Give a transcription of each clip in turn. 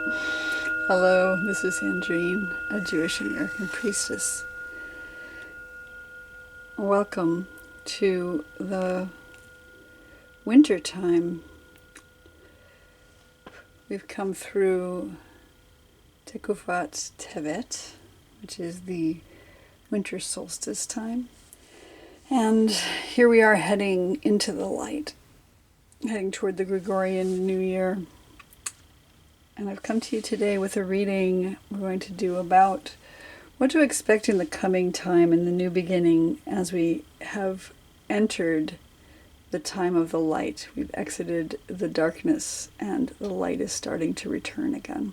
Hello, this is Andrine, a Jewish American priestess. Welcome to the winter time. We've come through Tekufat Tevet, which is the winter solstice time. And here we are heading into the light, heading toward the Gregorian New Year. And I've come to you today with a reading we're going to do about what to expect in the coming time, in the new beginning, as we have entered the time of the light. We've exited the darkness and the light is starting to return again.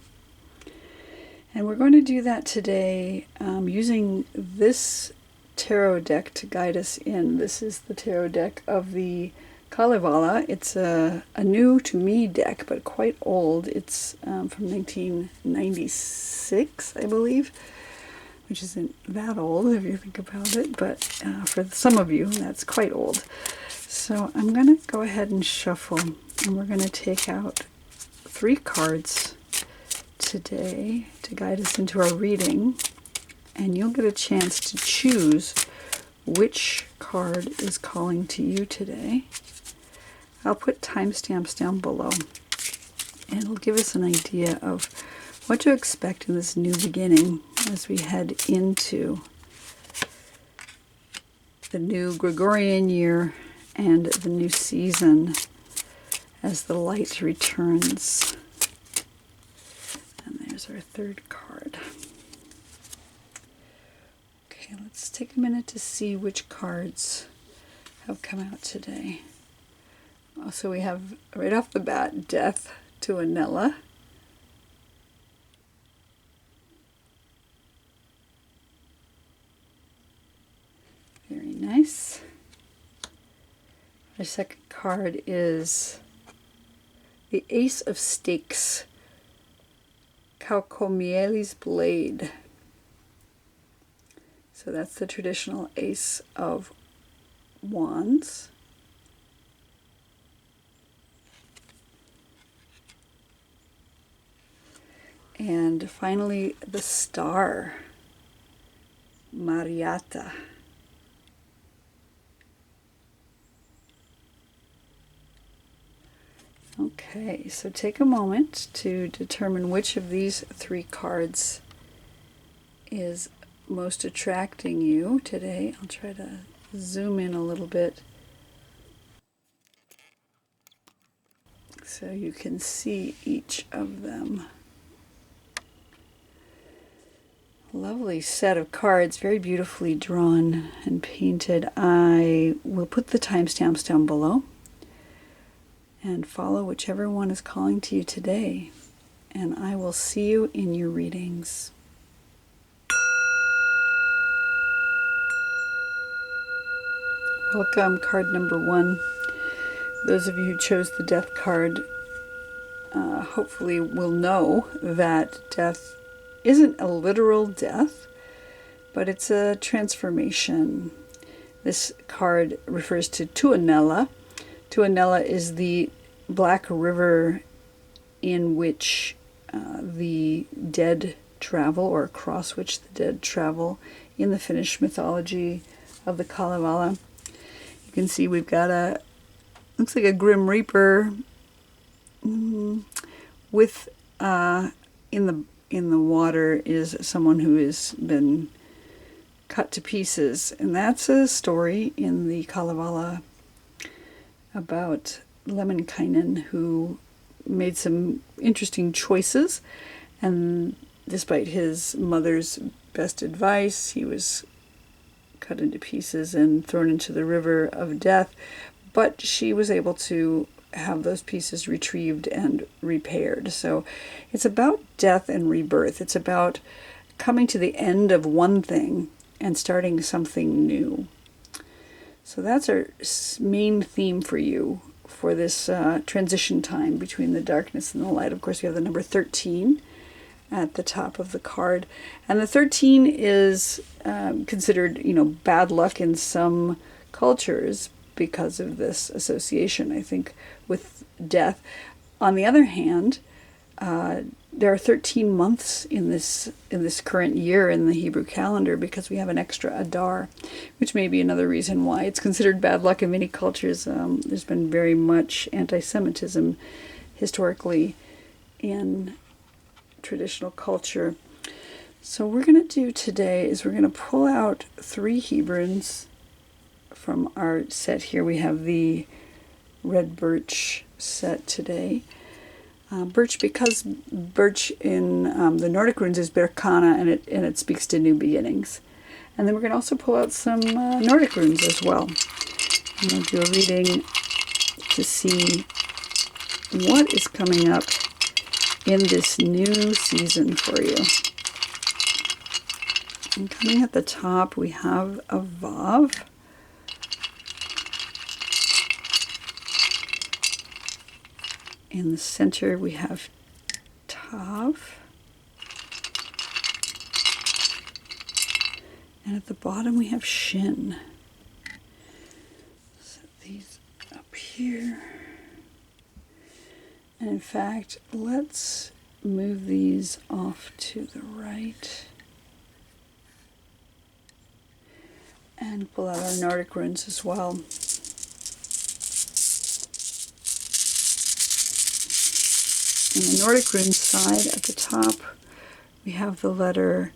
And we're going to do that today using this tarot deck to guide us in. This is the tarot deck of the Kalevala. It's a new to me deck, but quite old. It's from 1996, I believe, which isn't that old if you think about it, but for some of you, that's quite old. So I'm going to go ahead and shuffle, and we're going to take out 3 cards today to guide us into our reading, and you'll get a chance to choose which card is calling to you today. I'll put timestamps down below, and it'll give us an idea of what to expect in this new beginning as we head into the new Gregorian year and the new season as the light returns. And there's our 3rd card. Okay, let's take a minute to see which cards have come out today. So we have, right off the bat, Death, Tuonela. Very nice. Our second card is the Ace of Stakes, Kaukomieli's Blade. So that's the traditional Ace of Wands. And finally, the Star Marjatta. Okay, so take a moment to determine which of these 3 cards is most attracting you today. I'll try to zoom in a little bit so you can see each of them. Lovely set of cards, very beautifully drawn and painted. I will put the timestamps down below and follow whichever one is calling to you today. And I will see you in your readings. Welcome, card number 1. Those of you who chose the Death card hopefully will know that death isn't a literal death, but it's a transformation. This card refers to Tuonela. Tuonela is the black river in which the dead travel, or across which the dead travel in the Finnish mythology of the Kalevala. You can see we've got looks like a Grim Reaper with in the water is someone who has been cut to pieces. And that's a story in the Kalevala about Lemminkainen, who made some interesting choices. And despite his mother's best advice, he was cut into pieces and thrown into the river of death. But she was able to have those pieces retrieved and repaired. So it's about death and rebirth. It's about coming to the end of one thing and starting something new. So that's our main theme for you for this transition time between the darkness and the light. Of course, we have the number 13 at the top of the card. And the 13 is considered, bad luck in some cultures because of this association, I think, with death. On the other hand, There are 13 months in this current year in the Hebrew calendar because we have an extra Adar, which may be another reason why it's considered bad luck in many cultures. There's been very much anti-Semitism historically in traditional culture. So what we're going to do today is we're going to pull out 3 Hebrunes from our set here. We have the red birch set today. Birch, because birch in the Nordic runes is Berkana, and it speaks to new beginnings. And then we're going to also pull out some Nordic runes as well. I'm going to do a reading to see what is coming up in this new season for you. And coming at the top, we have a Vav. In the center, we have Tav. And at the bottom, we have Shin. Set these up here. And in fact, let's move these off to the right. And pull out our Nordic runes as well. On the Nordic rune side, at the top, we have the letter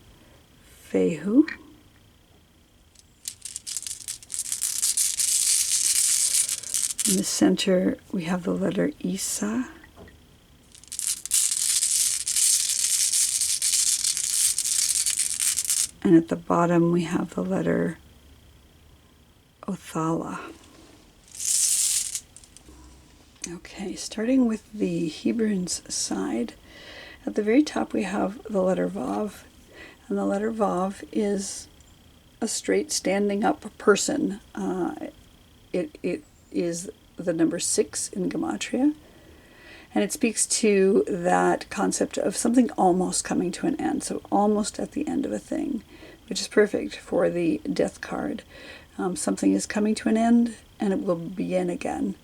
Fehu. In the center, we have the letter Isa. And at the bottom, we have the letter Othala. Okay, starting with the Hebrews side, at the very top we have the letter Vav, and the letter Vav is a straight standing up person. It is the number 6 in Gematria, and it speaks to that concept of something almost coming to an end, so almost at the end of a thing, which is perfect for the death card. Something is coming to an end, and it will begin again.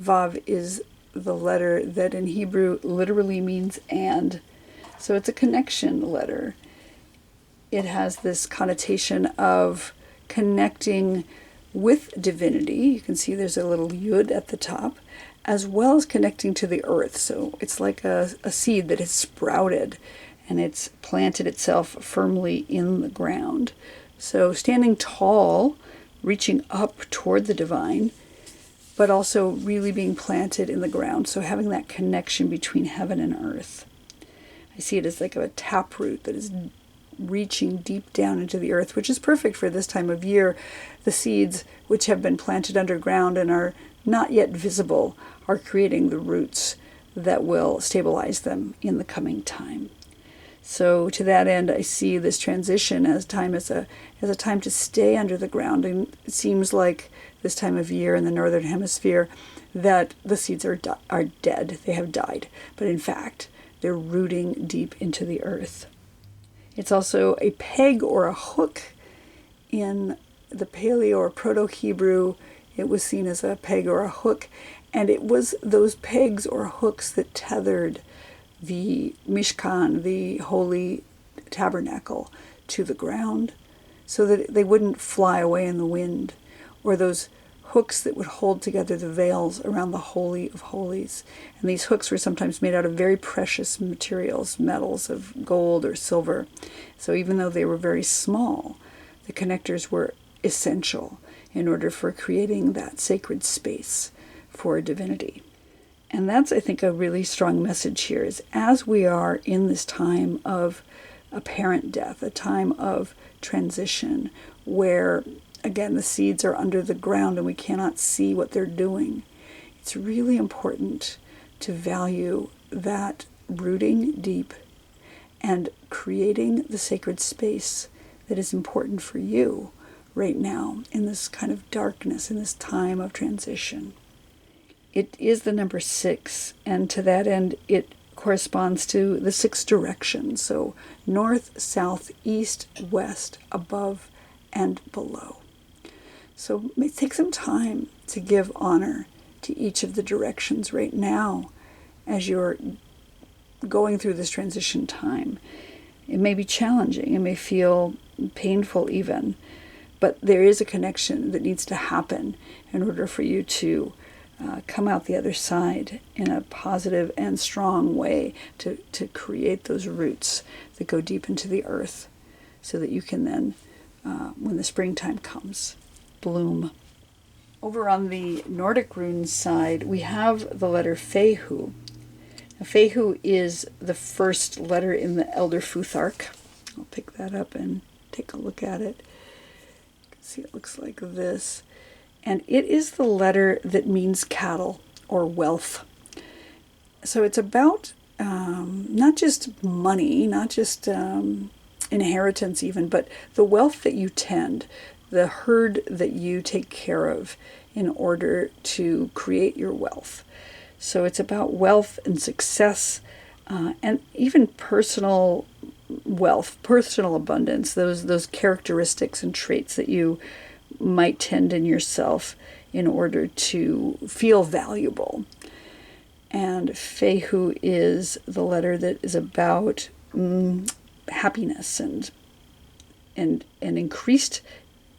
Vav is the letter that in Hebrew literally means and. So it's a connection letter. It has this connotation of connecting with divinity. You can see there's a little yud at the top, as well as connecting to the earth. So it's like a seed that has sprouted and it's planted itself firmly in the ground. So standing tall, reaching up toward the divine, but also really being planted in the ground. So having that connection between heaven and earth. I see it as like a taproot that is reaching deep down into the earth, which is perfect for this time of year. The seeds which have been planted underground and are not yet visible are creating the roots that will stabilize them in the coming time. So to that end, I see this transition as a time to stay under the ground. And it seems like this time of year in the northern hemisphere that the seeds are dead. They have died. But in fact, they're rooting deep into the earth. It's also a peg or a hook. In the Paleo or Proto-Hebrew, it was seen as a peg or a hook. And it was those pegs or hooks that tethered the Mishkan, the holy tabernacle, to the ground so that they wouldn't fly away in the wind, or those hooks that would hold together the veils around the Holy of Holies. And these hooks were sometimes made out of very precious materials, metals of gold or silver. So even though they were very small, the connectors were essential in order for creating that sacred space for divinity. And that's, I think, a really strong message here, is as we are in this time of apparent death, a time of transition, where, again, the seeds are under the ground and we cannot see what they're doing, it's really important to value that rooting deep and creating the sacred space that is important for you right now in this kind of darkness, in this time of transition. It is the number 6, and to that end, it corresponds to the 6 directions. So north, south, east, west, above, and below. So take some time to give honor to each of the directions right now as you're going through this transition time. It may be challenging, it may feel painful even, but there is a connection that needs to happen in order for you to come out the other side in a positive and strong way, to create those roots that go deep into the earth so that you can then, when the springtime comes, bloom. Over on the Nordic runes side, we have the letter Fehu. Now, Fehu is the first letter in the Elder Futhark. I'll pick that up and take a look at it. You can see it looks like this. And it is the letter that means cattle or wealth. So it's about not just money, not just inheritance even, but the wealth that you tend, the herd that you take care of in order to create your wealth. So it's about wealth and success, and even personal wealth, personal abundance, those characteristics and traits that you might tend in yourself in order to feel valuable. And Fehu is the letter that is about happiness and increased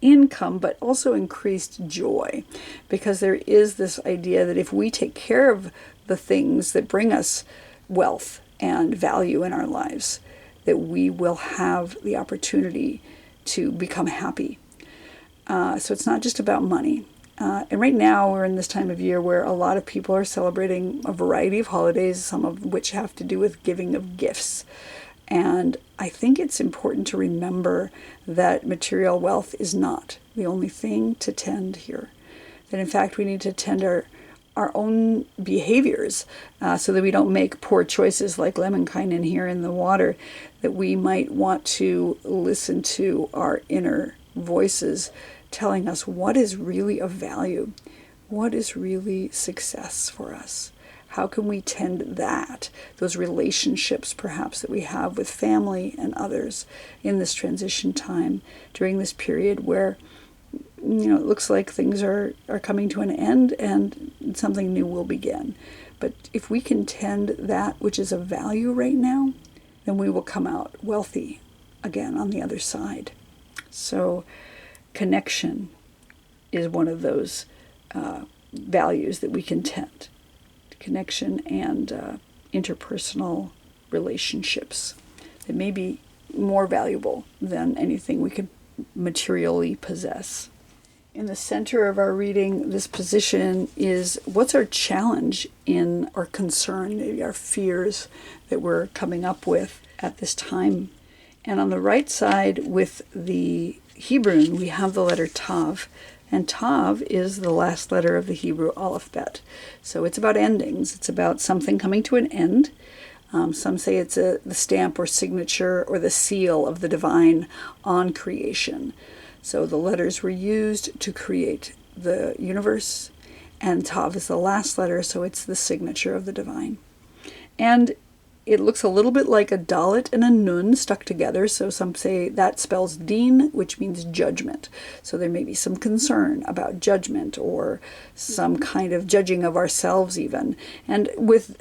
income, but also increased joy, because there is this idea that if we take care of the things that bring us wealth and value in our lives, that we will have the opportunity to become happy. So it's not just about money. And right now we're in this time of year where a lot of people are celebrating a variety of holidays, some of which have to do with giving of gifts. And I think it's important to remember that material wealth is not the only thing to tend here. That in fact we need to tend our own behaviors so that we don't make poor choices like Lemminkainen here in the water, that we might want to listen to our inner voices telling us what is really of value, what is really success for us. How can we tend that, those relationships perhaps that we have with family and others in this transition time, during this period where, you know, it looks like things are coming to an end and something new will begin. But if we can tend that which is of value right now, then we will come out wealthy again on the other side. So connection is one of those values that we can tend. Connection and interpersonal relationships that may be more valuable than anything we could materially possess. In the center of our reading, this position is what's our challenge in our concern, maybe our fears that we're coming up with at this time. And on the right side with the Hebrew, we have the letter Tav. And Tav is the last letter of the Hebrew alphabet. So it's about endings. It's about something coming to an end. Some say it's the stamp or signature or the seal of the divine on creation. So the letters were used to create the universe, and Tav is the last letter, so it's the signature of the divine. And it looks a little bit like a dalet and a nun stuck together, so some say that spells din, which means judgment. So there may be some concern about judgment or some kind of judging of ourselves even. And with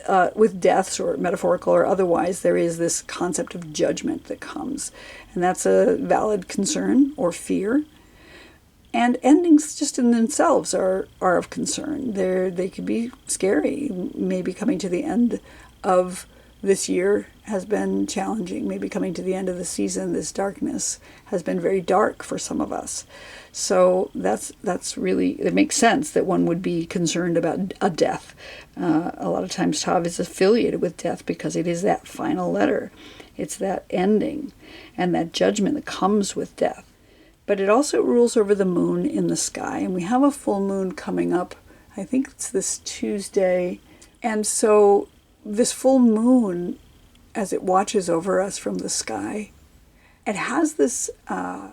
deaths, or metaphorical or otherwise, there is this concept of judgment that comes. And that's a valid concern or fear. And endings just in themselves are of concern. They can be scary. Maybe coming to the end of this year has been challenging. Maybe coming to the end of the season, this darkness has been very dark for some of us. So that's really, it makes sense that one would be concerned about a death. A lot of times Tav is affiliated with death because it is that final letter. It's that ending and that judgment that comes with death. But it also rules over the moon in the sky. And we have a full moon coming up. I think it's this Tuesday. And so this full moon, as it watches over us from the sky, it has this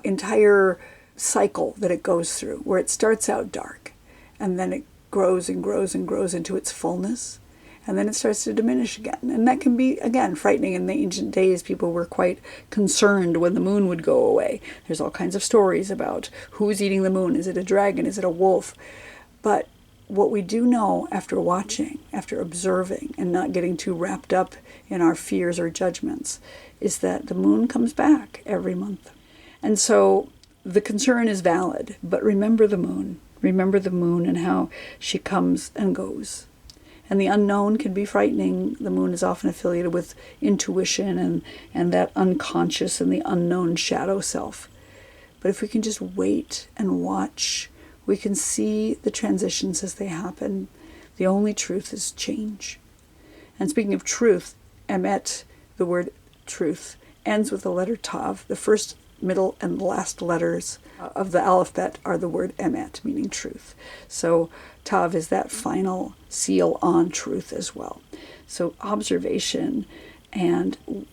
entire cycle that it goes through, where it starts out dark, and then it grows and grows and grows into its fullness, and then it starts to diminish again. And that can be, again, frightening. In the ancient days, people were quite concerned when the moon would go away. There's all kinds of stories about who's eating the moon. Is it a dragon? Is it a wolf? But what we do know after watching, after observing, and not getting too wrapped up in our fears or judgments, is that the moon comes back every month. And so the concern is valid, but remember the moon. Remember the moon and how she comes and goes. And the unknown can be frightening. The moon is often affiliated with intuition and that unconscious and the unknown shadow self. But if we can just wait and watch, we can see the transitions as they happen. The only truth is change. And speaking of truth, emet, the word truth, ends with the letter tav. The first, middle, and last letters of the alphabet are the word emet, meaning truth. So tav is that final seal on truth as well. So observation and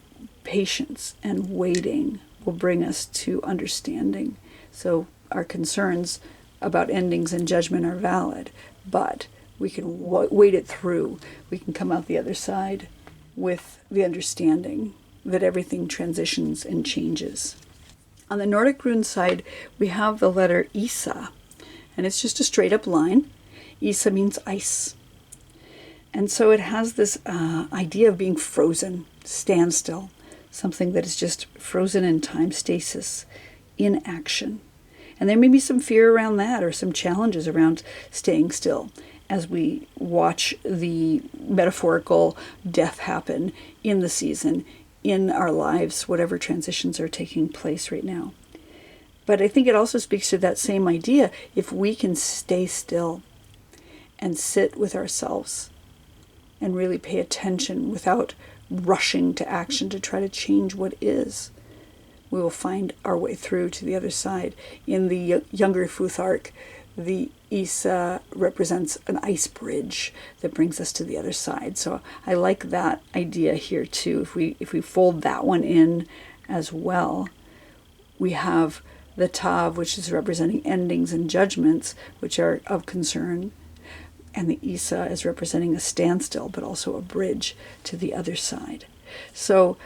patience and waiting will bring us to understanding. So our concerns about endings and judgment are valid, but we can wait it through. We can come out the other side with the understanding that everything transitions and changes. On the Nordic rune side, we have the letter Isa, and it's just a straight up line. Isa means ice. And so it has this idea of being frozen, standstill, something that is just frozen in time, stasis, in action. And there may be some fear around that, or some challenges around staying still as we watch the metaphorical death happen in the season, in our lives, whatever transitions are taking place right now. But I think it also speaks to that same idea. If we can stay still and sit with ourselves and really pay attention without rushing to action to try to change what is, we will find our way through to the other side. In the younger Futhark, the Isa represents an ice bridge that brings us to the other side. So I like that idea here too. If we fold that one in as well, we have the Tav, which is representing endings and judgments, which are of concern, and the Isa is representing a standstill, but also a bridge to the other side. So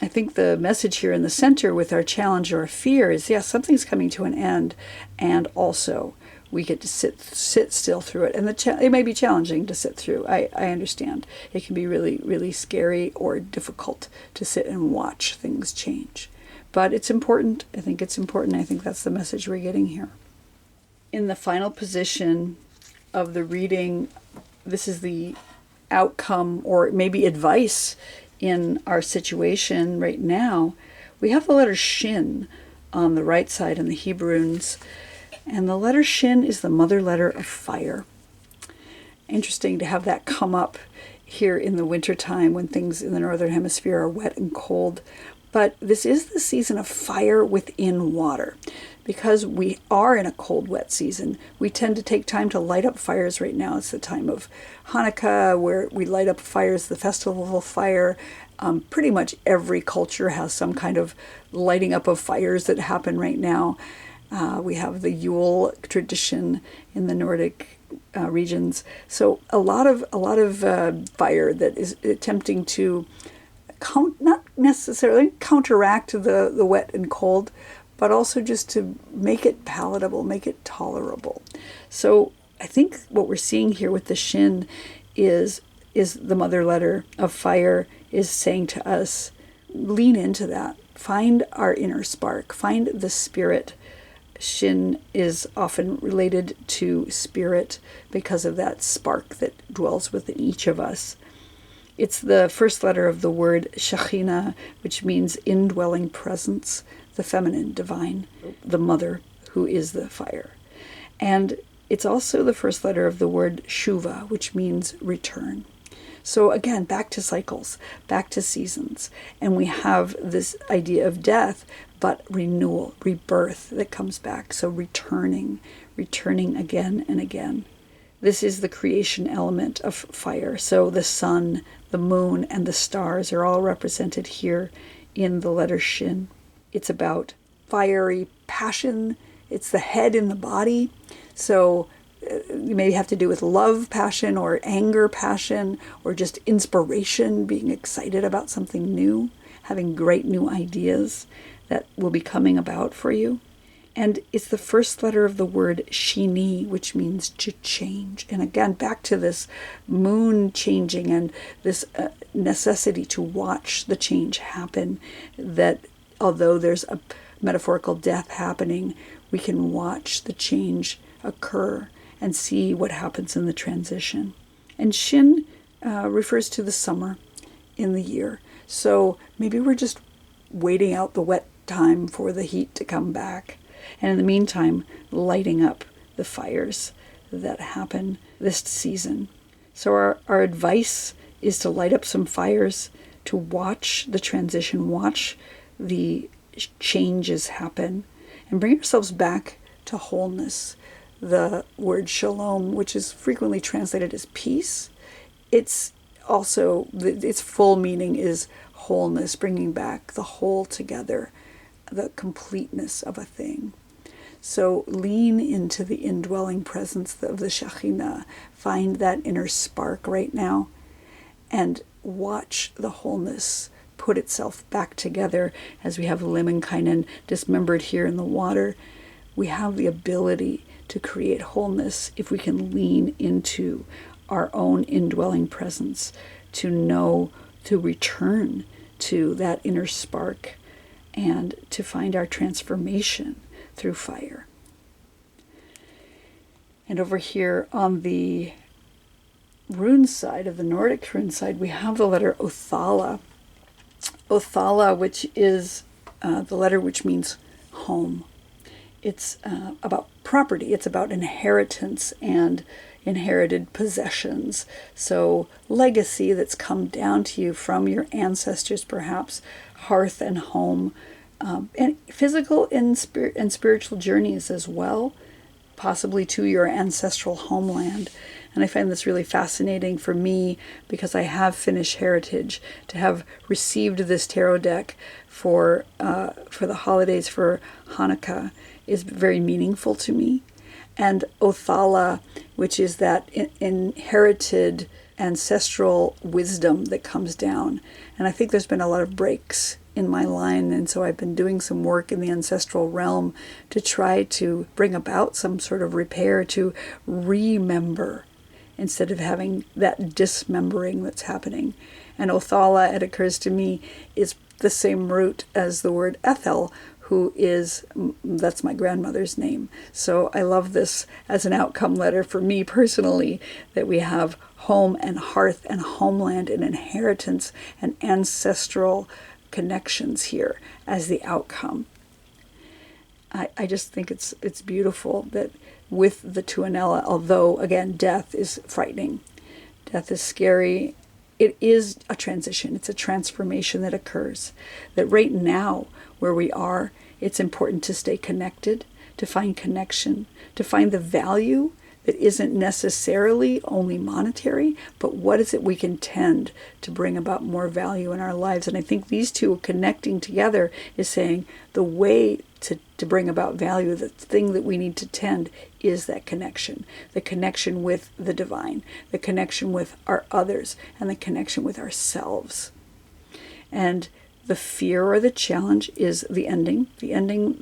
I think the message here in the center with our challenge or fear is, yes, something's coming to an end, and also we get to sit still through it. And it may be challenging to sit through. I understand. It can be really, really scary or difficult to sit and watch things change. But it's important. I think it's important. I think that's the message we're getting here. In the final position of the reading, this is the outcome or maybe advice in our situation right now. We have the letter Shin on the right side in the Hebrunes, and the letter Shin is the mother letter of fire. Interesting to have that come up here in the wintertime when things in the northern hemisphere are wet and cold. But this is the season of fire within water. Because we are in a cold, wet season, we tend to take time to light up fires right now. It's the time of Hanukkah where we light up fires, the festival of fire. Pretty much every culture has some kind of lighting up of fires that happen right now. We have the Yule tradition in the Nordic regions. So a lot of fire that is attempting to not necessarily counteract the wet and cold, but also just to make it palatable, make it tolerable. So I think what we're seeing here with the Shin is the mother letter of fire is saying to us, lean into that. Find our inner spark. Find the spirit. Shin is often related to spirit because of that spark that dwells within each of us. It's the first letter of the word Shekhinah, which means indwelling presence, the feminine, divine, the mother who is the fire. And it's also the first letter of the word Shuva, which means return. So again, back to cycles, back to seasons. And we have this idea of death, but renewal, rebirth that comes back. So returning again and again. This is the creation element of fire. So the sun, the moon, and the stars are all represented here in the letter Shin. It's about fiery passion. It's the head in the body. So you may have to do with love passion or anger passion or just inspiration, being excited about something new, having great new ideas that will be coming about for you. And it's the first letter of the word shini, which means to change. And again, back to this moon changing and this necessity to watch the change happen, that although there's a metaphorical death happening, we can watch the change occur and see what happens in the transition. And Shin refers to the summer in the year. So maybe we're just waiting out the wet time for the heat to come back. And in the meantime, lighting up the fires that happen this season. So our advice is to light up some fires, to watch the transition, watch the changes happen, and bring ourselves back to wholeness. The word shalom, which is frequently translated as peace, it's also, its full meaning is wholeness, bringing back the whole together, the completeness of a thing. So lean into the indwelling presence of the Shekhinah. Find that inner spark right now and watch the wholeness put itself back together. As we have Lemminkainen dismembered here in the water, we have the ability to create wholeness if we can lean into our own indwelling presence, to know, to return to that inner spark, and to find our transformation through fire. And over here on the rune side, of the Nordic rune side, we have the letter Othala. Othala, which is the letter which means home. It's about property. It's about inheritance and inherited possessions. So legacy that's come down to you from your ancestors, perhaps hearth and home, and physical and spiritual journeys as well, possibly to your ancestral homeland. And I find this really fascinating for me because I have Finnish heritage. To have received this tarot deck for the holidays, for Hanukkah, is very meaningful to me. And Othala, which is that inherited ancestral wisdom that comes down. And I think there's been a lot of breaks in my line, and so I've been doing some work in the ancestral realm to try to bring about some sort of repair, to remember instead of having that dismembering that's happening. And Othala, it occurs to me, is the same root as the word Ethel, that's my grandmother's name. So I love this as an outcome letter for me personally, that we have home and hearth and homeland and inheritance and ancestral connections here as the outcome. I just think it's beautiful that with the Tuonela, although again death is frightening, death is scary, it is a transition, it's a transformation that occurs. That right now where we are, it's important to stay connected, to find connection, to find the value that isn't necessarily only monetary, but what is it we can tend to bring about more value in our lives. And I think these two connecting together is saying the way to bring about value, the thing that we need to tend, is that connection. The connection with the divine, the connection with our others, and the connection with ourselves. And the fear or the challenge is the ending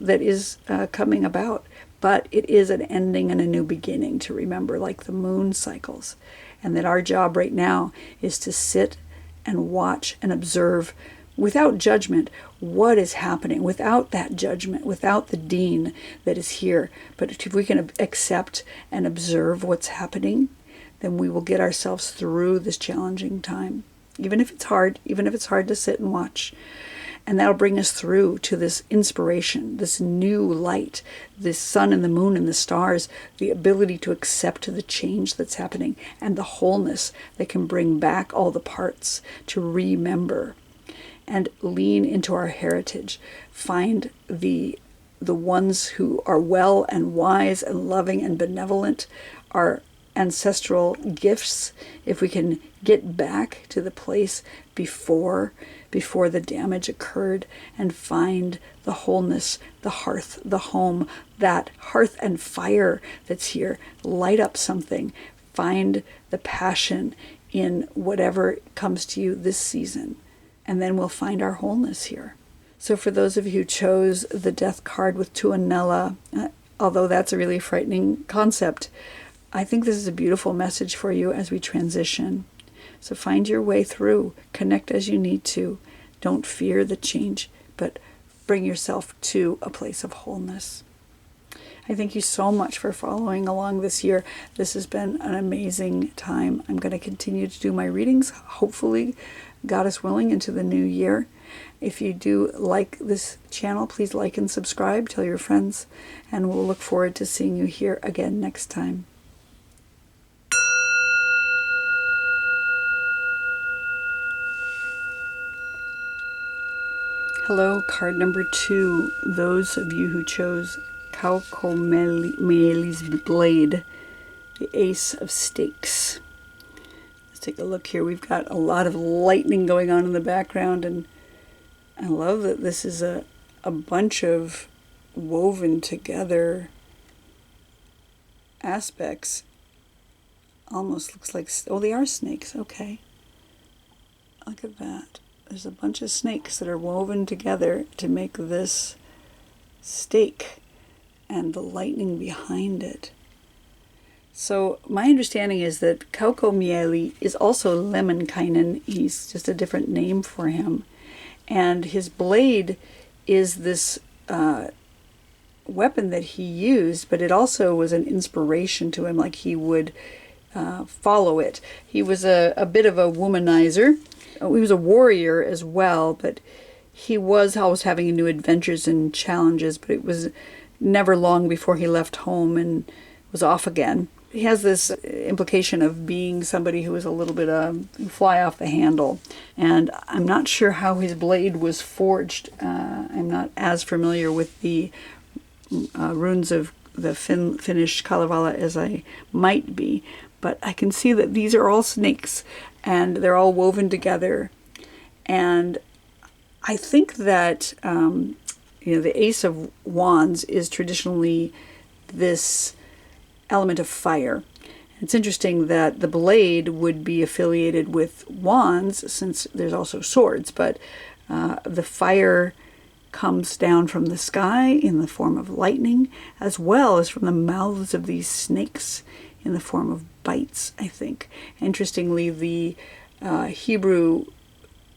that is coming about. But it is an ending and a new beginning to remember, like the moon cycles. And that our job right now is to sit and watch and observe without judgment what is happening, without that judgment, without the dean that is here. But if we can accept and observe what's happening, then we will get ourselves through this challenging time. Even if it's hard to sit and watch. And that'll bring us through to this inspiration, this new light, this sun and the moon and the stars, the ability to accept the change that's happening and the wholeness that can bring back all the parts, to remember and lean into our heritage. Find the ones who are well and wise and loving and benevolent, our ancestral gifts, if we can get back to the place before the damage occurred, and find the wholeness, the hearth, the home, that hearth and fire that's here. Light up something. Find the passion in whatever comes to you this season. And then we'll find our wholeness here. So for those of you who chose the death card with Tuonela, although that's a really frightening concept, I think this is a beautiful message for you as we transition. So find your way through, connect as you need to. Don't fear the change, but bring yourself to a place of wholeness. I thank you so much for following along this year. This has been an amazing time. I'm going to continue to do my readings, hopefully, Goddess willing, into the new year. If you do like this channel, please like and subscribe, tell your friends, and we'll look forward to seeing you here again next time. Hello, card number 2. Those of you who chose Kaukomieli's blade, the Ace of Stakes. Let's take a look here. We've got a lot of lightning going on in the background, and I love that this is a bunch of woven together aspects. Almost looks like, oh, they are snakes. Okay. Look at that. There's a bunch of snakes that are woven together to make this stake, and the lightning behind it. So my understanding is that Kaukomieli is also Lemminkainen. He's just a different name for him. And his blade is this weapon that he used, but it also was an inspiration to him, like he would follow it. He was a bit of a womanizer. He was a warrior as well, but he was always having new adventures and challenges, but it was never long before he left home and was off again. He has this implication of being somebody who was a little bit fly off the handle. And I'm not sure how his blade was forged. I'm not as familiar with the runes of the Finnish Kalevala as I might be. But I can see that these are all snakes, and they're all woven together. And I think that the Ace of Wands is traditionally this element of fire. It's interesting that the blade would be affiliated with wands, since there's also swords, but the fire comes down from the sky in the form of lightning, as well as from the mouths of these snakes in the form of bites, I think. Interestingly, the Hebrew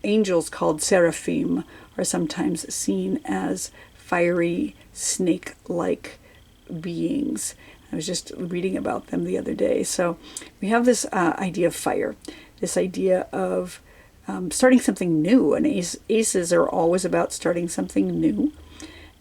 angels called seraphim are sometimes seen as fiery, snake-like beings. I was just reading about them the other day. So we have this idea of fire, this idea of starting something new. And aces are always about starting something new.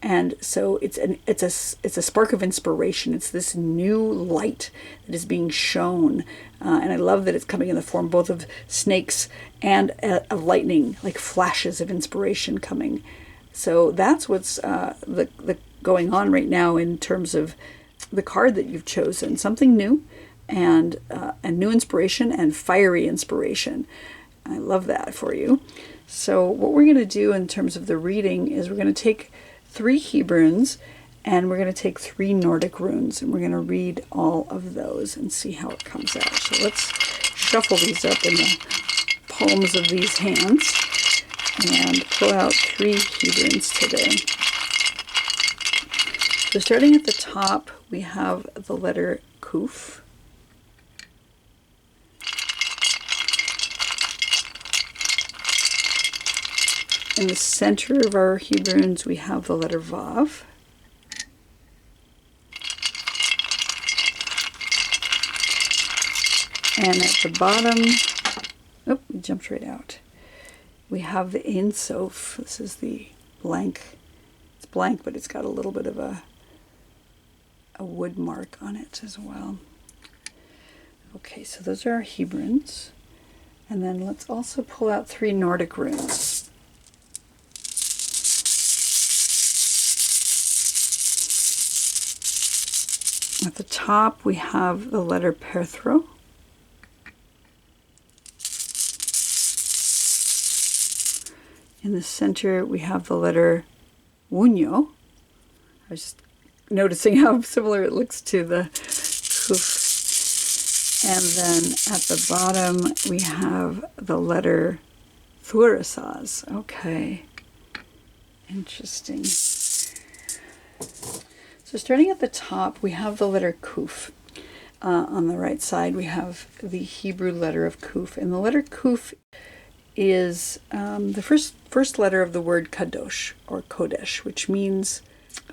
And so it's a spark of inspiration. It's this new light that is being shown. And I love that it's coming in the form both of snakes and of lightning, like flashes of inspiration coming. So that's what's going on right now in terms of the card that you've chosen. Something new, and a new inspiration and fiery inspiration. I love that for you. So what we're going to do in terms of the reading is we're going to take 3 Hebrunes, and we're going to take 3 Nordic runes, and we're going to read all of those and see how it comes out. So let's shuffle these up in the palms of these hands and pull out 3 Hebrunes today. So starting at the top, we have the letter Kuf. In the center of our Hebrunes, we have the letter Vav. And at the bottom, oh, it jumped right out. We have the Ein Sof. This is the blank. It's blank, but it's got a little bit of a wood mark on it as well. Okay, so those are our Hebrunes. And then let's also pull out 3 Nordic runes. At the top, we have the letter Perthro. In the center, we have the letter Wunyo. I was just noticing how similar it looks to the Kuf. And then at the bottom, we have the letter Thurasaz. Okay. Interesting. So starting at the top, we have the letter Kuf. On the right side, we have the Hebrew letter of Kuf. And the letter Kuf is the first letter of the word Kadosh, or Kodesh, which means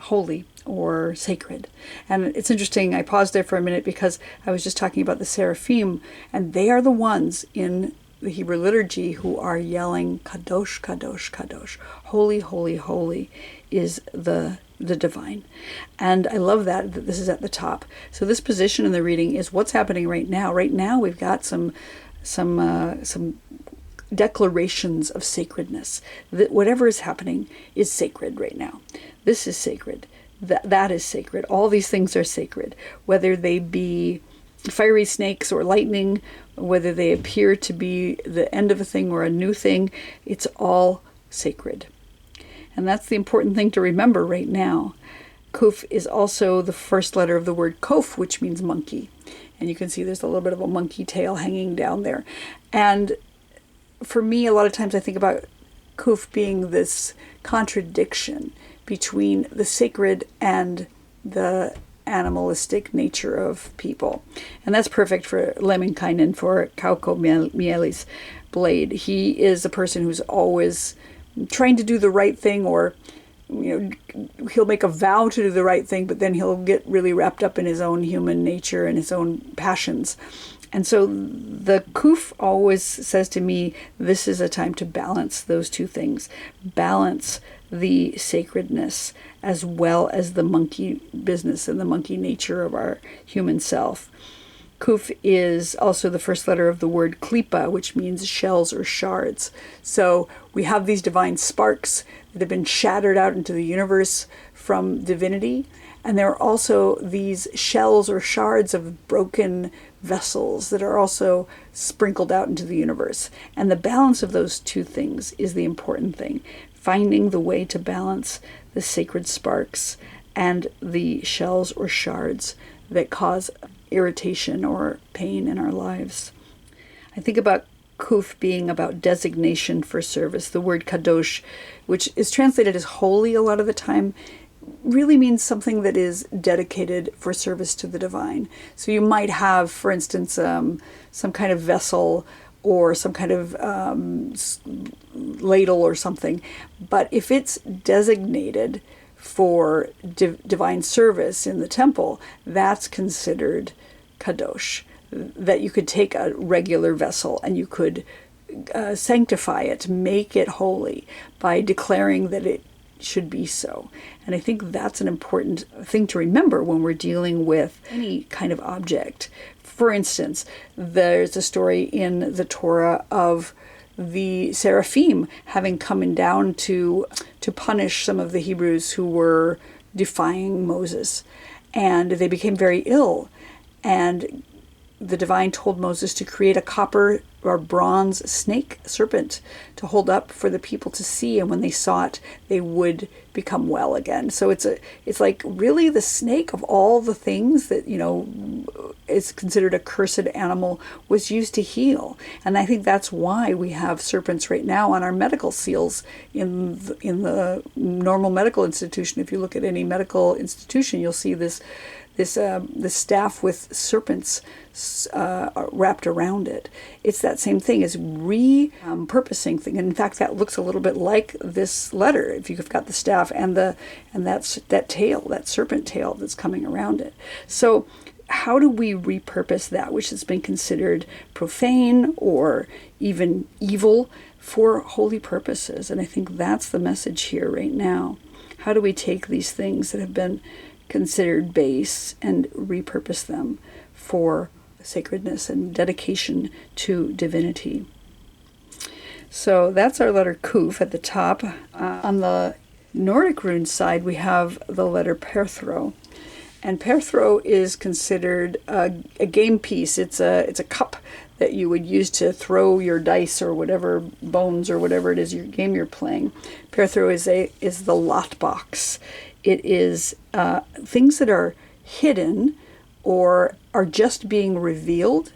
holy or sacred. And it's interesting, I paused there for a minute because I was just talking about the seraphim, and they are the ones in the Hebrew liturgy who are yelling Kadosh, Kadosh, Kadosh. Holy, holy, holy is the divine. And I love that this is at the top. So this position in the reading is what's happening right now. Right now we've got some declarations of sacredness. That whatever is happening is sacred right now. This is sacred. That is sacred. All these things are sacred, whether they be fiery snakes or lightning, whether they appear to be the end of a thing or a new thing, it's all sacred. And that's the important thing to remember right now. Kuf is also the first letter of the word Kof, which means monkey. And you can see there's a little bit of a monkey tail hanging down there. And for me, a lot of times I think about Kuf being this contradiction between the sacred and the animalistic nature of people. And that's perfect for Lemminkainen, for Kaukomieli's blade. He is a person who's always trying to do the right thing, or he'll make a vow to do the right thing, but then he'll get really wrapped up in his own human nature and his own passions. And so the Kuf always says to me, this is a time to balance those two things. Balance the sacredness as well as the monkey business and the monkey nature of our human self. Kuf is also the first letter of the word klipa, which means shells or shards. So we have these divine sparks that have been shattered out into the universe from divinity. And there are also these shells or shards of broken vessels that are also sprinkled out into the universe. And the balance of those two things is the important thing. Finding the way to balance the sacred sparks and the shells or shards that cause irritation or pain in our lives. I think about Kuf being about designation for service. The word kadosh, which is translated as holy a lot of the time, really means something that is dedicated for service to the divine. So you might have, for instance, some kind of vessel or some kind of ladle or something. But if it's designated for divine service in the temple, that's considered kadosh. That you could take a regular vessel and you could sanctify it, make it holy by declaring that it should be so. And I think that's an important thing to remember when we're dealing with any kind of object. For instance, there's a story in the Torah of the seraphim having come down to punish some of the Hebrews who were defying Moses. And they became very ill. And the divine told Moses to create a copper or bronze snake serpent to hold up for the people to see, and when they saw it, they would become well again. So it's like really the snake of all the things that is considered a cursed animal was used to heal. And I think that's why we have serpents right now on our medical seals in the normal medical institution. If you look at any medical institution, you'll see this staff with serpents wrapped around it. It's that same thing as repurposing thing. And in fact, that looks a little bit like this letter. If you've got the staff and that tail, that serpent tail that's coming around it. So how do we repurpose that which has been considered profane or even evil for holy purposes? And I think that's the message here right now. How do we take these things that have been considered base and repurpose them for sacredness and dedication to divinity? So that's our letter Kuf at the top. On the Nordic rune side, we have the letter Perthro. And Perthro is considered a game piece. It's a cup that you would use to throw your dice or whatever, bones or whatever it is your game you're playing. Perthro is the lot box. It is things that are hidden or are just being revealed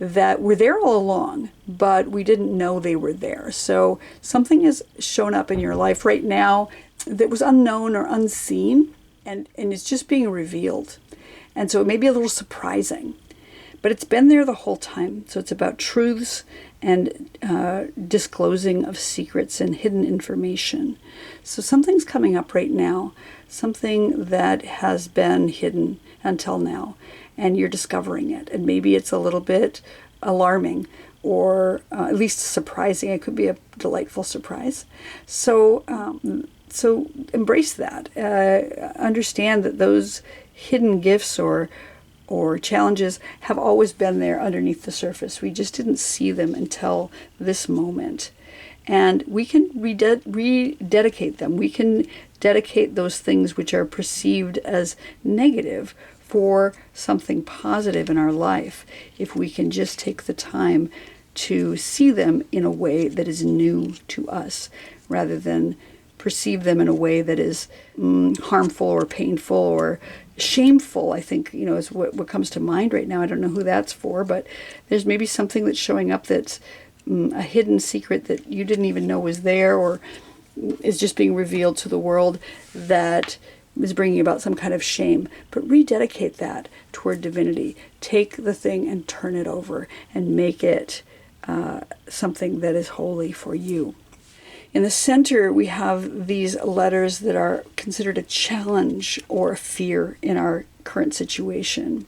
that were there all along, but we didn't know they were there. So something has shown up in your life right now that was unknown or unseen, and it's just being revealed. And so it may be a little surprising, but it's been there the whole time. So it's about truths and disclosing of secrets and hidden information. So something's coming up right now, something that has been hidden until now, and you're discovering it. And maybe it's a little bit alarming, or at least surprising. It could be a delightful surprise. So embrace that. Understand that those hidden gifts or challenges have always been there underneath the surface. We just didn't see them until this moment. And we can rededicate them. We can dedicate those things which are perceived as negative for something positive in our life, if we can just take the time to see them in a way that is new to us, rather than perceive them in a way that is harmful or painful or shameful. I think, is what comes to mind right now. I don't know who that's for, but there's maybe something that's showing up that's a hidden secret that you didn't even know was there, or is just being revealed to the world, that is bringing about some kind of shame. But rededicate that toward divinity. Take the thing and turn it over and make it something that is holy for you. In the center, we have these letters that are considered a challenge or a fear in our current situation.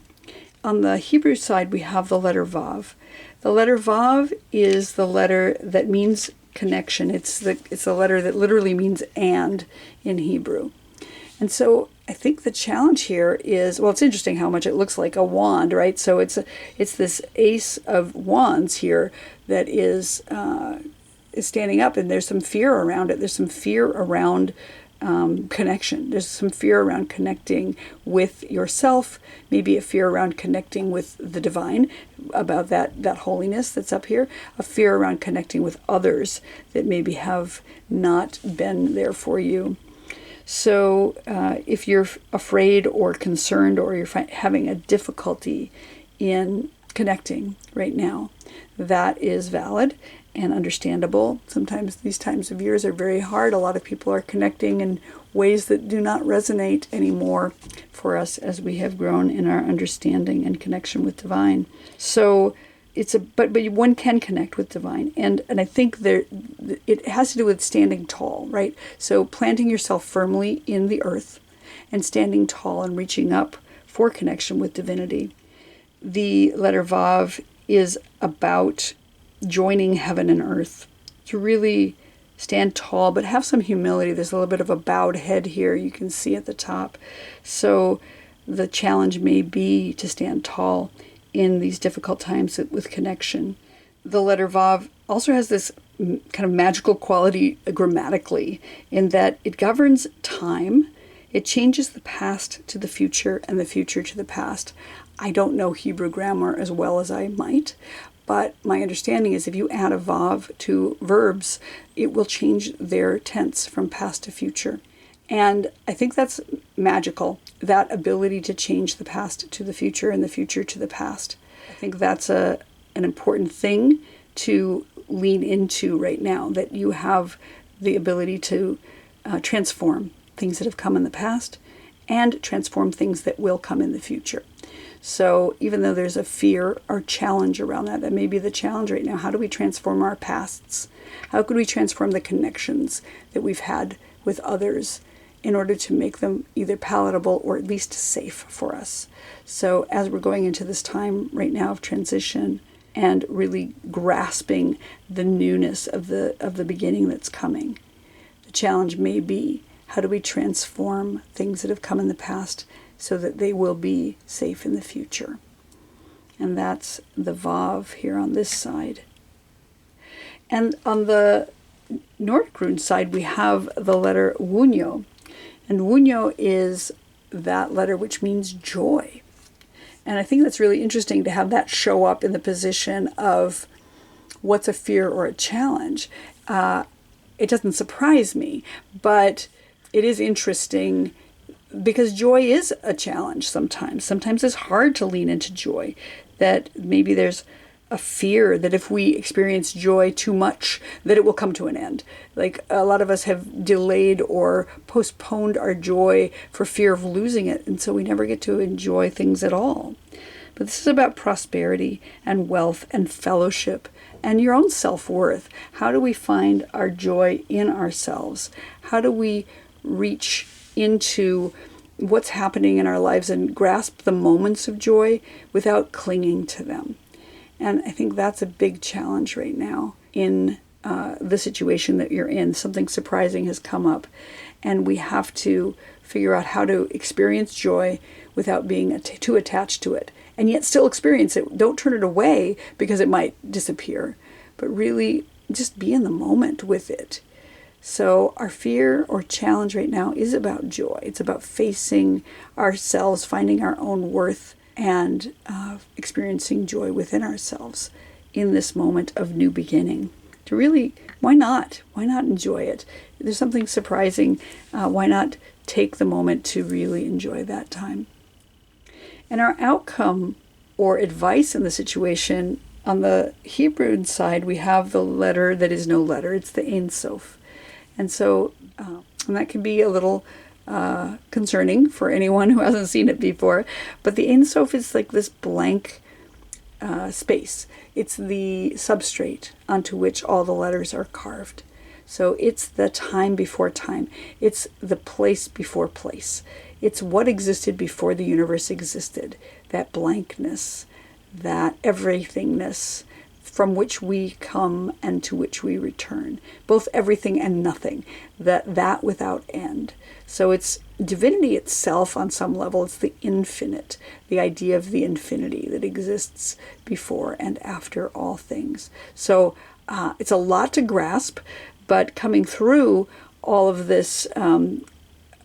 On the Hebrew side, we have the letter Vav. The letter Vav is the letter that means connection. It's the letter that literally means and in Hebrew. And so I think the challenge here is, well, it's interesting how much it looks like a wand, right? So it's this ace of wands here that is standing up, and there's some fear around it. There's some fear around connection. There's some fear around connecting with yourself, maybe a fear around connecting with the divine, about that holiness that's up here, a fear around connecting with others that maybe have not been there for you. So if you're afraid or concerned, or you're having a difficulty in connecting right now, that is valid and understandable. Sometimes these times of years are very hard. A lot of people are connecting in ways that do not resonate anymore for us as we have grown in our understanding and connection with divine. So but one can connect with divine, and I think it has to do with standing tall, right? So planting yourself firmly in the earth and standing tall and reaching up for connection with divinity. The letter Vav is about joining heaven and earth, to really stand tall, but have some humility. There's a little bit of a bowed head here, you can see at the top. So the challenge may be to stand tall in these difficult times with connection. The letter Vav also has this kind of magical quality grammatically, in that it governs time. It changes the past to the future and the future to the past. I don't know Hebrew grammar as well as I might, but my understanding is if you add a Vav to verbs, it will change their tense from past to future. And I think that's magical, that ability to change the past to the future and the future to the past. I think that's an important thing to lean into right now, that you have the ability to transform things that have come in the past and transform things that will come in the future. So even though there's a fear or challenge around that may be the challenge right now. How do we transform our pasts? How could we transform the connections that we've had with others in order to make them either palatable or at least safe for us? So as we're going into this time right now of transition and really grasping the newness of the beginning that's coming, the challenge may be, how do we transform things that have come in the past so that they will be safe in the future? And that's the Vav here on this side. And on the Nordic rune side, we have the letter Wunyo. And Wunyo is that letter which means joy. And I think that's really interesting to have that show up in the position of what's a fear or a challenge. It doesn't surprise me, but it is interesting because joy is a challenge sometimes. Sometimes it's hard to lean into joy, that maybe there's a fear that if we experience joy too much, that it will come to an end. Like a lot of us have delayed or postponed our joy for fear of losing it, and so we never get to enjoy things at all. But this is about prosperity and wealth and fellowship and your own self-worth. How do we find our joy in ourselves? How do we reach into what's happening in our lives and grasp the moments of joy without clinging to them? And I think that's a big challenge right now in the situation that you're in. Something surprising has come up, and we have to figure out how to experience joy without being too attached to it, and yet still experience it. Don't turn it away because it might disappear, but really just be in the moment with it. So our fear or challenge right now is about joy. It's about facing ourselves, finding our own worth, and experiencing joy within ourselves in this moment of new beginning. To really, why not? Why not enjoy it? There's something surprising. Why not take the moment to really enjoy that time? And our outcome or advice in the situation, on the Hebrew side, we have the letter that is no letter. It's the Ein Sof. And so, and that can be a little concerning for anyone who hasn't seen it before. But the Ein Sof is like this blank space. It's the substrate onto which all the letters are carved. So it's the time before time. It's the place before place. It's what existed before the universe existed. That blankness, that everythingness from which we come and to which we return. Both everything and nothing. That without end. So it's divinity itself on some level. It's the infinite. The idea of the infinity that exists before and after all things. So it's a lot to grasp, but coming through all of this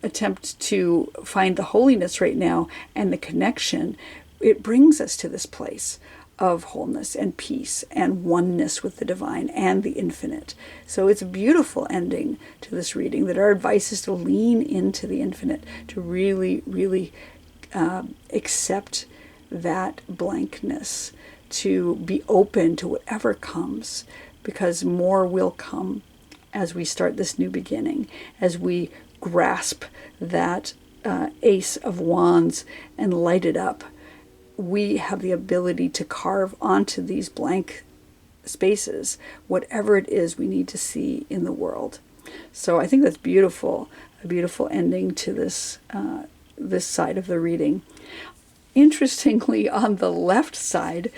attempt to find the holiness right now and the connection, it brings us to this place of wholeness and peace and oneness with the divine and the infinite. So it's a beautiful ending to this reading, that our advice is to lean into the infinite, to really, really accept that blankness, to be open to whatever comes, because more will come as we start this new beginning, as we grasp that Ace of Wands and light it up. We have the ability to carve onto these blank spaces whatever it is we need to see in the world. So I think that's beautiful, a beautiful ending to this this side of the reading. Interestingly, on the left side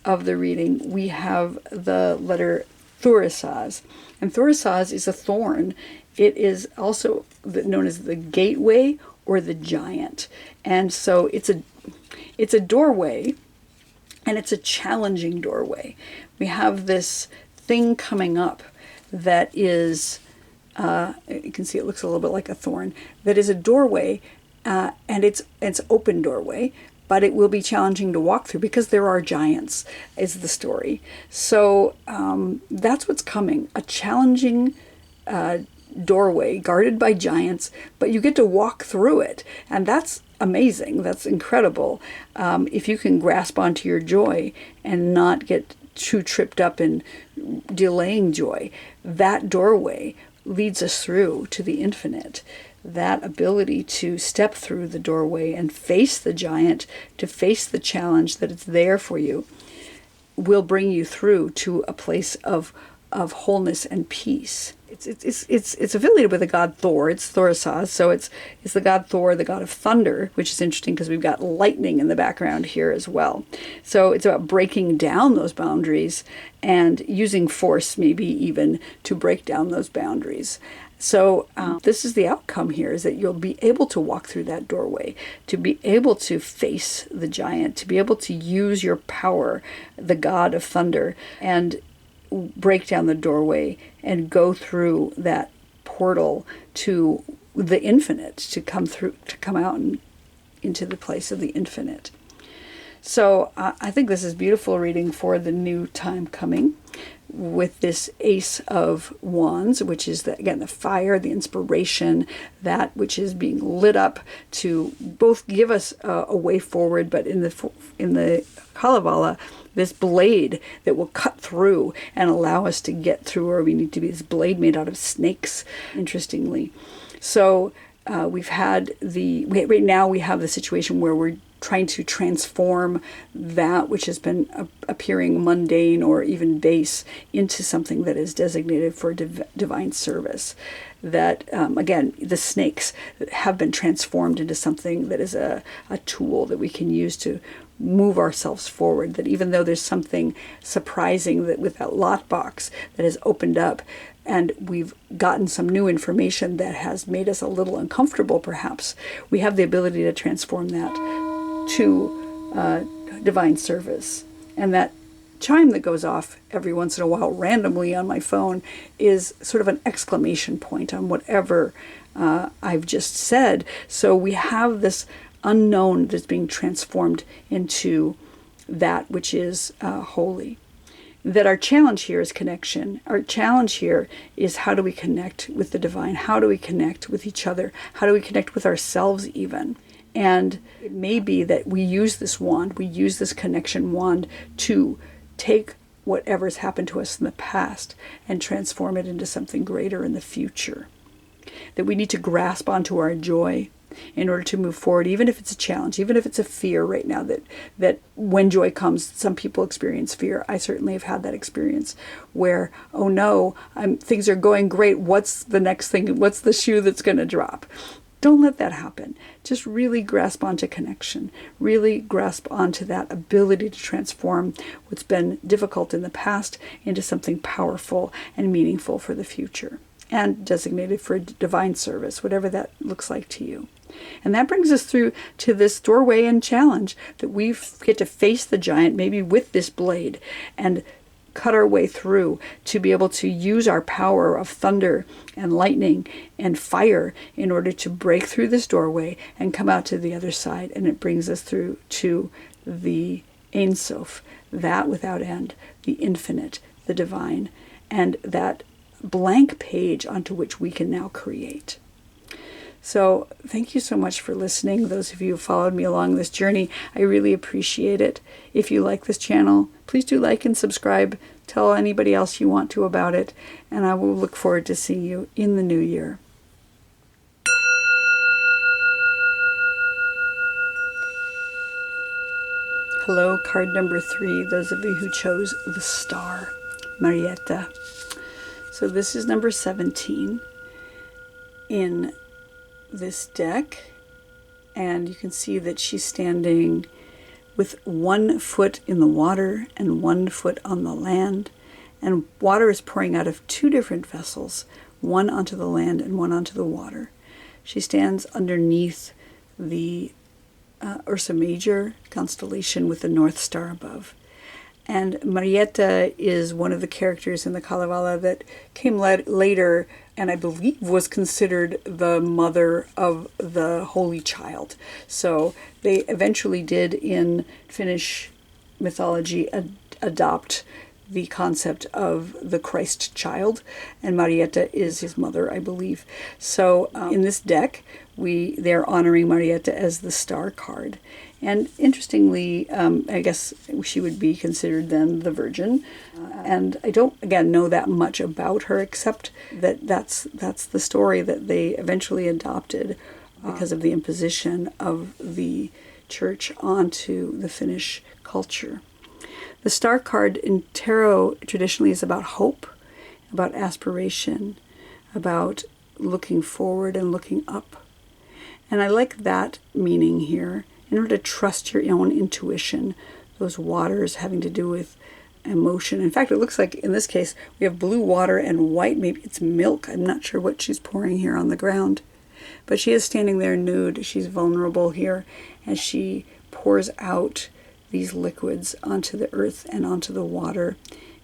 of the reading, we have the letter Thurisaz. And Thurisaz is a thorn. It is also known as the gateway or the giant. And so it's a doorway, and it's a challenging doorway. We have this thing coming up that is, you can see it looks a little bit like a thorn, that is a doorway, and it's open doorway, but it will be challenging to walk through because there are giants, is the story. So that's what's coming, a challenging doorway guarded by giants, but you get to walk through it, and that's amazing. That's incredible. If you can grasp onto your joy and not get too tripped up in delaying joy, that doorway leads us through to the infinite. That ability to step through the doorway and face the giant, to face the challenge that is there for you, will bring you through to a place of wholeness and peace. It's affiliated with the god Thor. It's Thurisaz, so it's the god Thor, the god of thunder, which is interesting because we've got lightning in the background here as well. So it's about breaking down those boundaries and using force, maybe even to break down those boundaries. So this is the outcome here, is that you'll be able to walk through that doorway, to be able to face the giant, to be able to use your power, the god of thunder, and break down the doorway and go through that portal to the infinite, to come out and into the place of the infinite. So I think this is beautiful reading for the new time coming, with this Ace of Wands, which is again the fire, the inspiration, that which is being lit up to both give us a way forward, but in the Kalevala, this blade that will cut through and allow us to get through, or we need to be this blade made out of snakes, interestingly. So right now we have the situation where we're trying to transform that which has been appearing mundane or even base into something that is designated for divine service. That, again, the snakes have been transformed into something that is a tool that we can use to move ourselves forward. That even though there's something surprising that with that lockbox that has opened up, and we've gotten some new information that has made us a little uncomfortable, perhaps, we have the ability to transform that to divine service. And that chime that goes off every once in a while randomly on my phone is sort of an exclamation point on whatever I've just said. So we have this unknown that's being transformed into that which is holy. That our challenge here is connection. Our challenge here is, how do we connect with the divine? How do we connect with each other? How do we connect with ourselves even? And it may be that we use this wand, we use this connection wand to take whatever's happened to us in the past and transform it into something greater in the future. That we need to grasp onto our joy in order to move forward, even if it's a challenge, even if it's a fear right now, that when joy comes, some people experience fear. I certainly have had that experience where, oh no, things are going great. What's the next thing? What's the shoe that's going to drop? Don't let that happen. Just really grasp onto connection. Really grasp onto that ability to transform what's been difficult in the past into something powerful and meaningful for the future, and designated for divine service, whatever that looks like to you. And that brings us through to this doorway and challenge that we get to face the giant, maybe with this blade, and cut our way through to be able to use our power of thunder and lightning and fire in order to break through this doorway and come out to the other side. And it brings us through to the Ein Sof, that without end, the infinite, the divine, and that blank page onto which we can now create. So thank you so much for listening. Those of you who followed me along this journey, I really appreciate it. If you like this channel, please do like and subscribe. Tell anybody else you want to about it. And I will look forward to seeing you in the new year. Hello, card number 3, those of you who chose the Star Marjatta. So this is number 17 in this deck, and you can see that she's standing with 1 foot in the water and 1 foot on the land, and water is pouring out of 2 different vessels, one onto the land and one onto the water. She stands underneath the Ursa Major constellation with the North Star above. And Marjatta is one of the characters in the Kalevala that came later, and I believe was considered the mother of the Holy Child. So they eventually did, in Finnish mythology, adopt the concept of the Christ child, and Marjatta is his mother, I believe. So in this deck, they're honoring Marjatta as the star card. And interestingly, I guess she would be considered then the Virgin. And I don't, again, know that much about her, except that that's the story that they eventually adopted because of the imposition of the church onto the Finnish culture. The star card in tarot traditionally is about hope, about aspiration, about looking forward and looking up. And I like that meaning here. In order to trust your own intuition, those waters having to do with emotion. In fact, it looks like in this case we have blue water and white, maybe it's milk. I'm not sure what she's pouring here on the ground. But she is standing there nude. She's vulnerable here as she pours out these liquids onto the earth and onto the water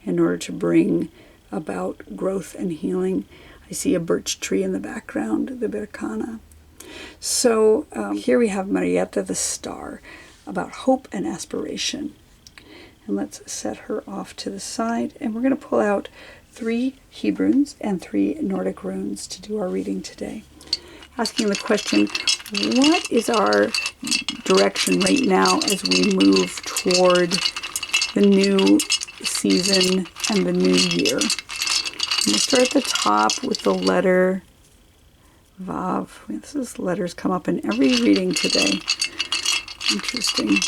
in order to bring about growth and healing. I see a birch tree in the background, the Berkana. So here we have Marjatta the star, about hope and aspiration. And let's set her off to the side. And we're going to pull out 3 Hebrunes and 3 Nordic runes to do our reading today. Asking the question, what is our direction right now as we move toward the new season and the new year. I'm going to start at the top with the letter Vav. This letters come up in every reading today. Interesting.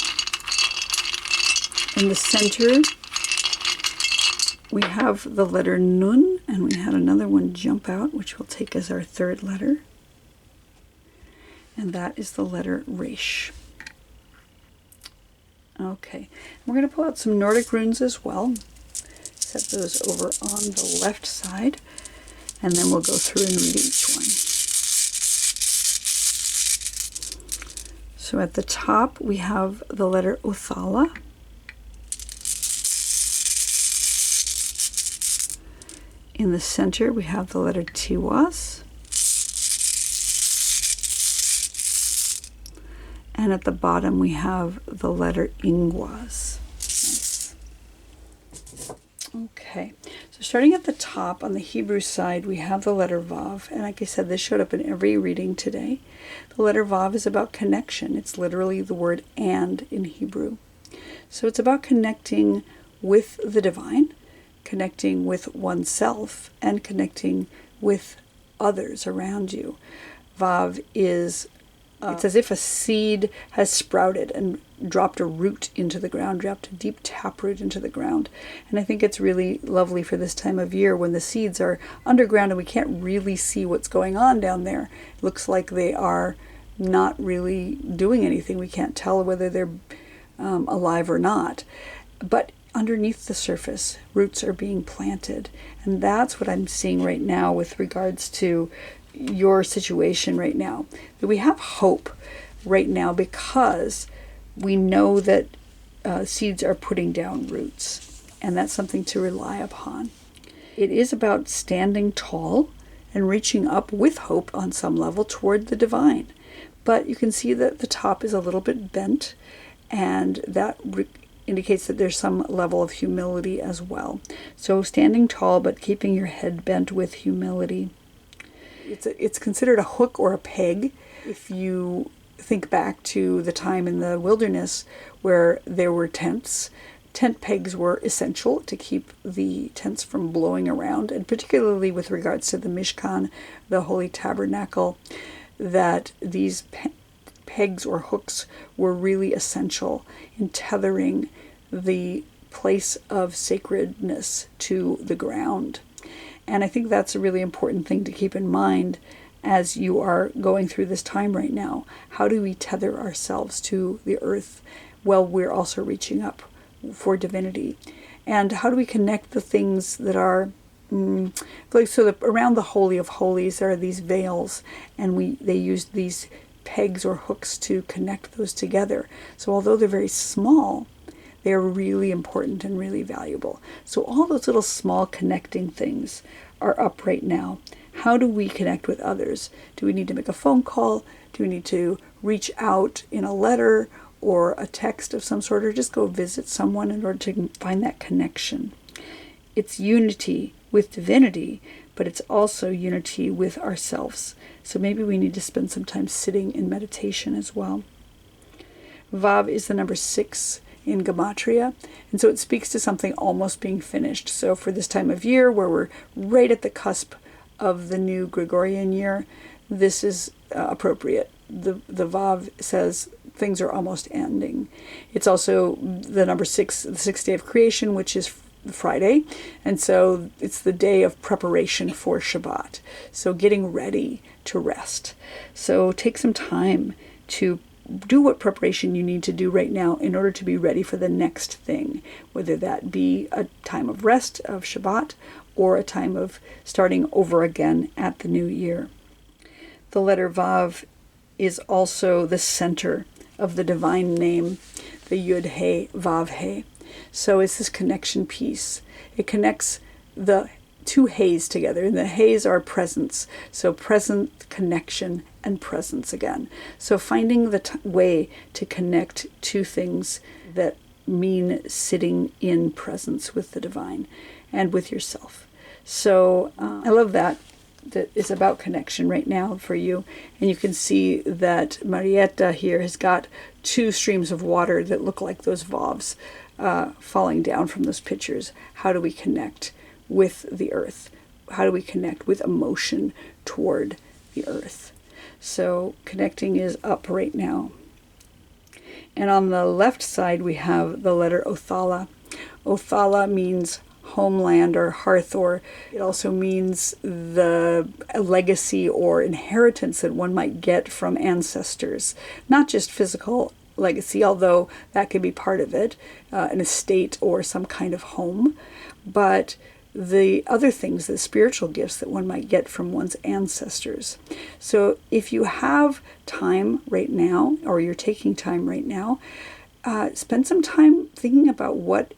In the center, we have the letter Nun, and we had another one jump out, which we'll take as our third letter. And that is the letter Resh. Okay, we're going to pull out some Nordic runes as well. Set those over on the left side, and then we'll go through and read each one. So at the top, we have the letter Othala. In the center, we have the letter Tiwas. And at the bottom, we have the letter Ingwas. Nice. Okay, so starting at the top on the Hebrew side, we have the letter Vav. And like I said, this showed up in every reading today. The letter Vav is about connection. It's literally the word and in Hebrew. So it's about connecting with the divine, connecting with oneself, and connecting with others around you. Vav is, it's as if a seed has sprouted and dropped a root into the ground, dropped a deep taproot into the ground. And I think it's really lovely for this time of year when the seeds are underground and we can't really see what's going on down there. It looks like they are not really doing anything. We can't tell whether they're alive or not. But underneath the surface, roots are being planted. And that's what I'm seeing right now with regards to your situation right now. That we have hope right now because we know that seeds are putting down roots. And that's something to rely upon. It is about standing tall and reaching up with hope on some level toward the divine. But you can see that the top is a little bit bent, and that indicates that there's some level of humility as well. So standing tall but keeping your head bent with humility. It's considered a hook or a peg. If you think back to the time in the wilderness where there were tents, tent pegs were essential to keep the tents from blowing around, and particularly with regards to the Mishkan, the Holy Tabernacle, that these pegs or hooks were really essential in tethering the place of sacredness to the ground. And I think that's a really important thing to keep in mind as you are going through this time right now. How do we tether ourselves to the earth while we're also reaching up for divinity? And how do we connect the things that are around the Holy of Holies there are these veils, and they use these pegs or hooks to connect those together. So although they're very small, they're really important and really valuable. So all those little small connecting things are up right now. How do we connect with others? Do we need to make a phone call? Do we need to reach out in a letter or a text of some sort, or just go visit someone in order to find that connection? It's unity with divinity, but it's also unity with ourselves. So maybe we need to spend some time sitting in meditation as well. Vav is the number 6 in Gematria, and so it speaks to something almost being finished. So for this time of year where we're right at the cusp of the new Gregorian year, this is appropriate. The Vav says things are almost ending. It's also the number 6, the 6th day of creation, which is Friday, and so it's the day of preparation for Shabbat. So getting ready to rest. So take some time to do what preparation you need to do right now in order to be ready for the next thing, whether that be a time of rest of Shabbat or a time of starting over again at the new year. The letter Vav is also the center of the divine name, the Yud He Vav He. So it's this connection piece. It connects the two He's together, and the He's are presence. So present, connection, and presence again. So finding the way to connect two things that mean sitting in presence with the divine and with yourself. So I love that is about connection right now for you. And you can see that Marjatta here has got 2 streams of water that look like those Vavs falling down from those pictures. How do we connect with the earth? How do we connect with emotion toward the earth? So connecting is up right now. And on the left side, we have the letter Othala. Othala means homeland or hearth, or it also means the legacy or inheritance that one might get from ancestors. Not just physical legacy, although that could be part of it, an estate or some kind of home, but the other things, the spiritual gifts that one might get from one's ancestors. So if you have time right now, or you're taking time right now, spend some time thinking about what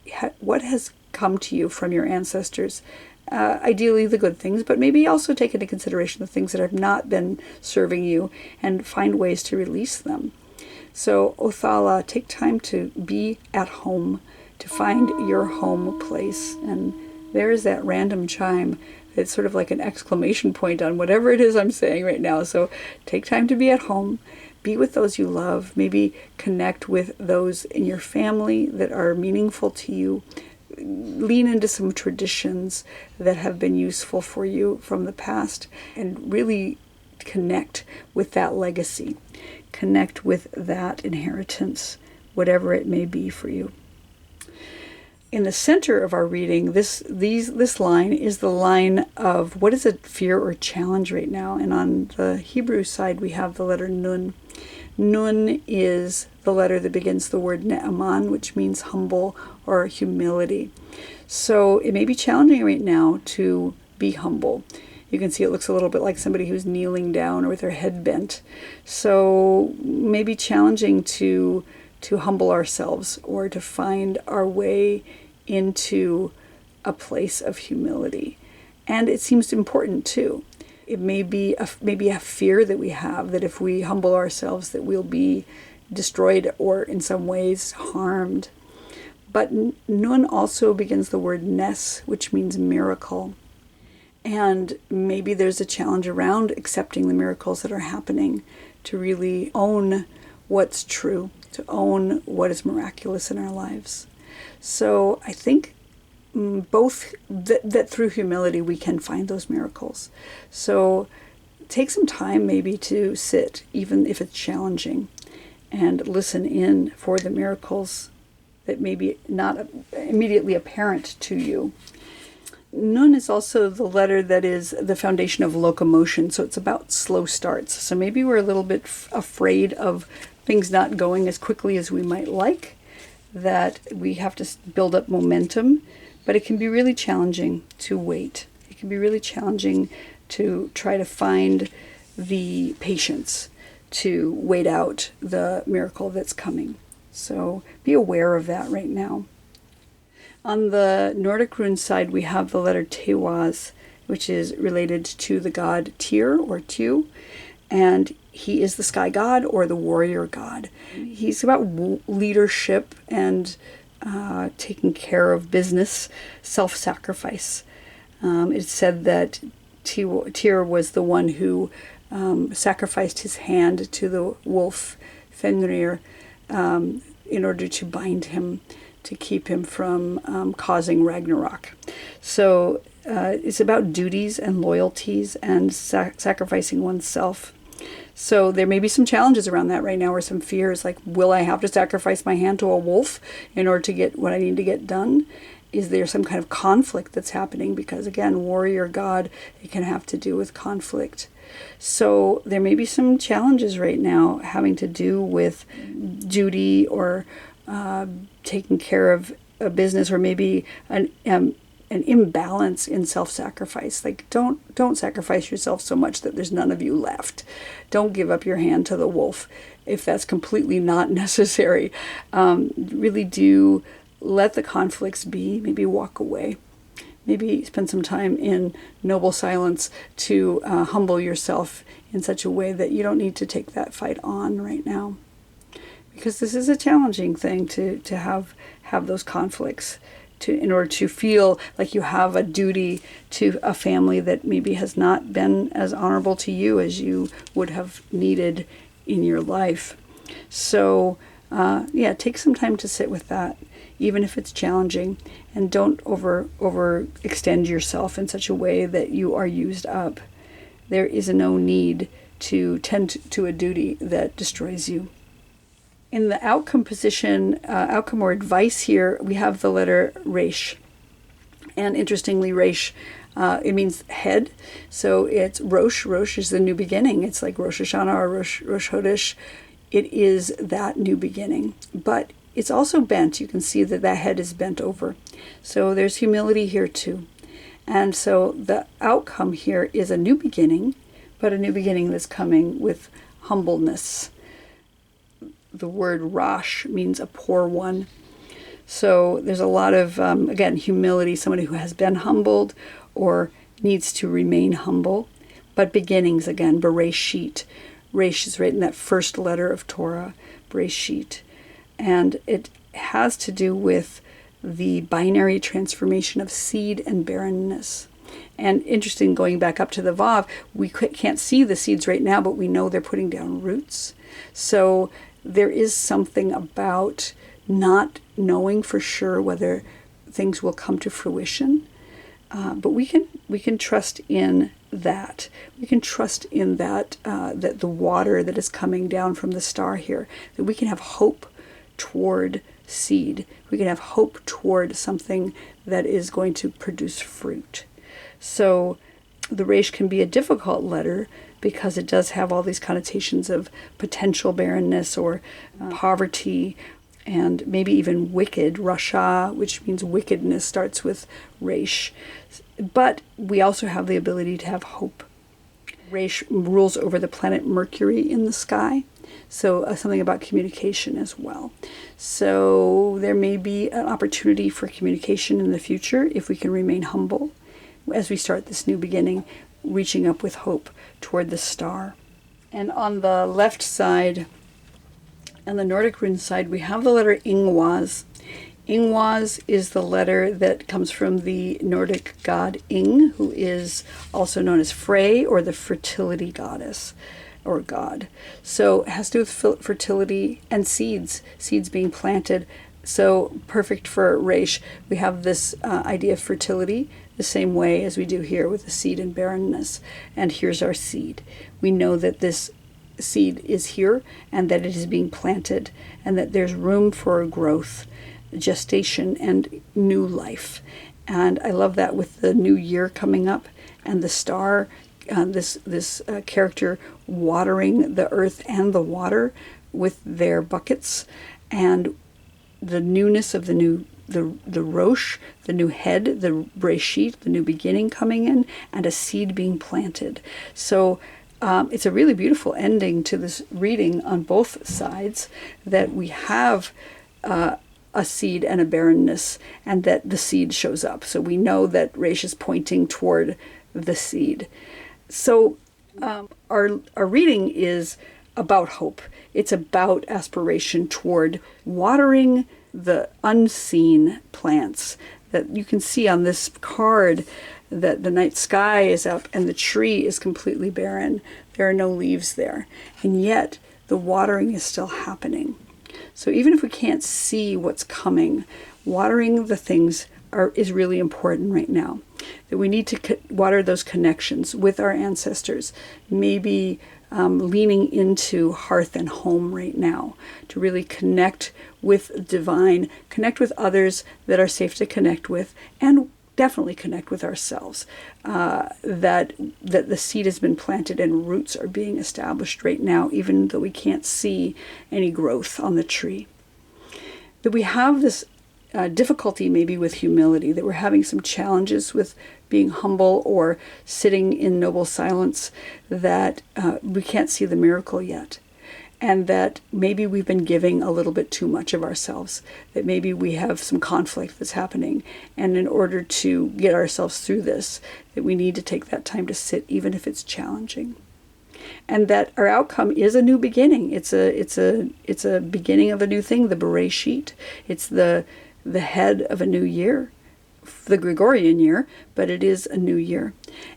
has come to you from your ancestors. Ideally the good things, but maybe also take into consideration the things that have not been serving you and find ways to release them. So Othala, take time to be at home, to find your home place. And there is that random chime. It's sort of like an exclamation point on whatever it is I'm saying right now. So take time to be at home, be with those you love, maybe connect with those in your family that are meaningful to you. Lean into some traditions that have been useful for you from the past and really connect with that legacy. Connect with that inheritance, whatever it may be for you. In the center of our reading, this line is the line of what is a fear or challenge right now. And on the Hebrew side, we have the letter Nun. Nun is the letter that begins the word Ne'aman, which means humble or humility. So it may be challenging right now to be humble. You can see it looks a little bit like somebody who's kneeling down or with their head bent. So maybe challenging to humble ourselves or to find our way into a place of humility. And it seems important too. It may be a fear that we have that if we humble ourselves that we'll be destroyed or in some ways harmed. But Nun also begins the word Nes, which means miracle. And maybe there's a challenge around accepting the miracles that are happening, to really own what's true, to own what is miraculous in our lives. So I think both that through humility we can find those miracles. So take some time maybe to sit, even if it's challenging, and listen in for the miracles that may be not immediately apparent to you. Nun is also the letter that is the foundation of locomotion, so it's about slow starts. So maybe we're a little bit afraid of things not going as quickly as we might like, that we have to build up momentum, but it can be really challenging to wait. It can be really challenging to try to find the patience to wait out the miracle that's coming. So be aware of that right now. On the Nordic rune side, we have the letter Tewaz, which is related to the god Tyr or Tu, and he is the sky god or the warrior god. He's about leadership and taking care of business, self-sacrifice. It's said that Tyr was the one who sacrificed his hand to the wolf Fenrir in order to bind him, to keep him from causing Ragnarok. So it's about duties and loyalties and sacrificing oneself. So there may be some challenges around that right now, or some fears like, will I have to sacrifice my hand to a wolf in order to get what I need to get done? Is there some kind of conflict that's happening? Because again, warrior god, it can have to do with conflict. So there may be some challenges right now having to do with duty or taking care of a business, or maybe an imbalance in self-sacrifice. Like don't sacrifice yourself so much that there's none of you left. Don't give up your hand to the wolf if that's completely not necessary. Really do let the conflicts be. Maybe walk away. Maybe spend some time in noble silence to humble yourself in such a way that you don't need to take that fight on right now. Because this is a challenging thing to have those conflicts in order to feel like you have a duty to a family that maybe has not been as honorable to you as you would have needed in your life. So take some time to sit with that even if it's challenging, and don't overextend yourself in such a way that you are used up. There is no need to tend to a duty that destroys you. In the outcome position, outcome or advice here, we have the letter Resh. And interestingly, Resh, it means head. So it's Rosh. Rosh is the new beginning. It's like Rosh Hashanah or Rosh Chodesh. It is that new beginning. But it's also bent. You can see that that head is bent over. So there's humility here too. And so the outcome here is a new beginning, but a new beginning that's coming with humbleness. The word Rosh means a poor one. So there's a lot of, again, humility, somebody who has been humbled or needs to remain humble. But beginnings, again, Bereshit. Resh is right in that first letter of Torah, Bereshit. And it has to do with the binary transformation of seed and barrenness. And interesting, going back up to the Vav, we can't see the seeds right now, but we know they're putting down roots. So there is something about not knowing for sure whether things will come to fruition, but we can trust in that. We can trust in that that the water that is coming down from the star here, that we can have hope toward seed. We can have hope toward something that is going to produce fruit. So the Resh can be a difficult letter because it does have all these connotations of potential barrenness or poverty, and maybe even wicked. Rocha, which means wickedness, starts with Resh. But we also have the ability to have hope. Resh rules over the planet Mercury in the sky, so something about communication as well. So there may be an opportunity for communication in the future if we can remain humble as we start this new beginning, reaching up with hope toward the star. And on the left side, on the Nordic rune side, we have the letter Ingwaz. Ingwaz is the letter that comes from the Nordic god Ing, who is also known as Frey, or the fertility goddess or god. So it has to do with fertility and seeds being planted. So perfect for Resh. We have this idea of fertility the same way as we do here with the seed and barrenness. And here's our seed. We know that this seed is here and that it is being planted and that there's room for growth, gestation, and new life. And I love that with the new year coming up and the star, this character watering the earth and the water with their buckets, and the newness of the Rosh, the new head, the Breshit, the new beginning coming in, and a seed being planted. So it's a really beautiful ending to this reading on both sides, that we have a seed and a barrenness, and that the seed shows up. So we know that Resh is pointing toward the seed. So our reading is about hope. It's about aspiration toward watering the unseen plants that you can see on this card, that the night sky is up and the tree is completely barren. There are no leaves there. And yet the watering is still happening. So even if we can't see what's coming, watering the things is really important right now. That we need to water those connections with our ancestors, maybe leaning into hearth and home right now to really connect with divine, connect with others that are safe to connect with, and definitely connect with ourselves. That the seed has been planted and roots are being established right now, even though we can't see any growth on the tree. That we have this difficulty maybe with humility, that we're having some challenges with being humble or sitting in noble silence, that we can't see the miracle yet. And that maybe we've been giving a little bit too much of ourselves, that maybe we have some conflict that's happening. And in order to get ourselves through this, that we need to take that time to sit, even if it's challenging. And that our outcome is a new beginning. It's a beginning of a new thing, the Bereshit. It's the head of a new year, the Gregorian year, but it is a new year.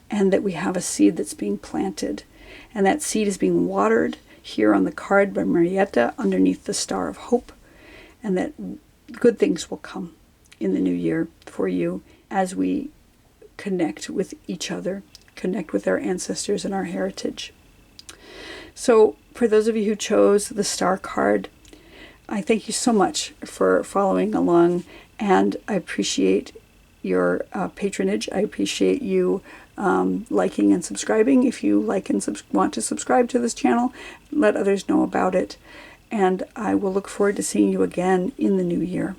And that we have a seed that's being planted. And that seed is being watered here on the card by Marjatta underneath the Star of Hope. And that good things will come in the new year for you as we connect with each other, connect with our ancestors and our heritage. So for those of you who chose the star card, I thank you so much for following along, and I appreciate your patronage. I appreciate you liking and subscribing. If you like and want to subscribe to this channel, let others know about it. And I will look forward to seeing you again in the new year.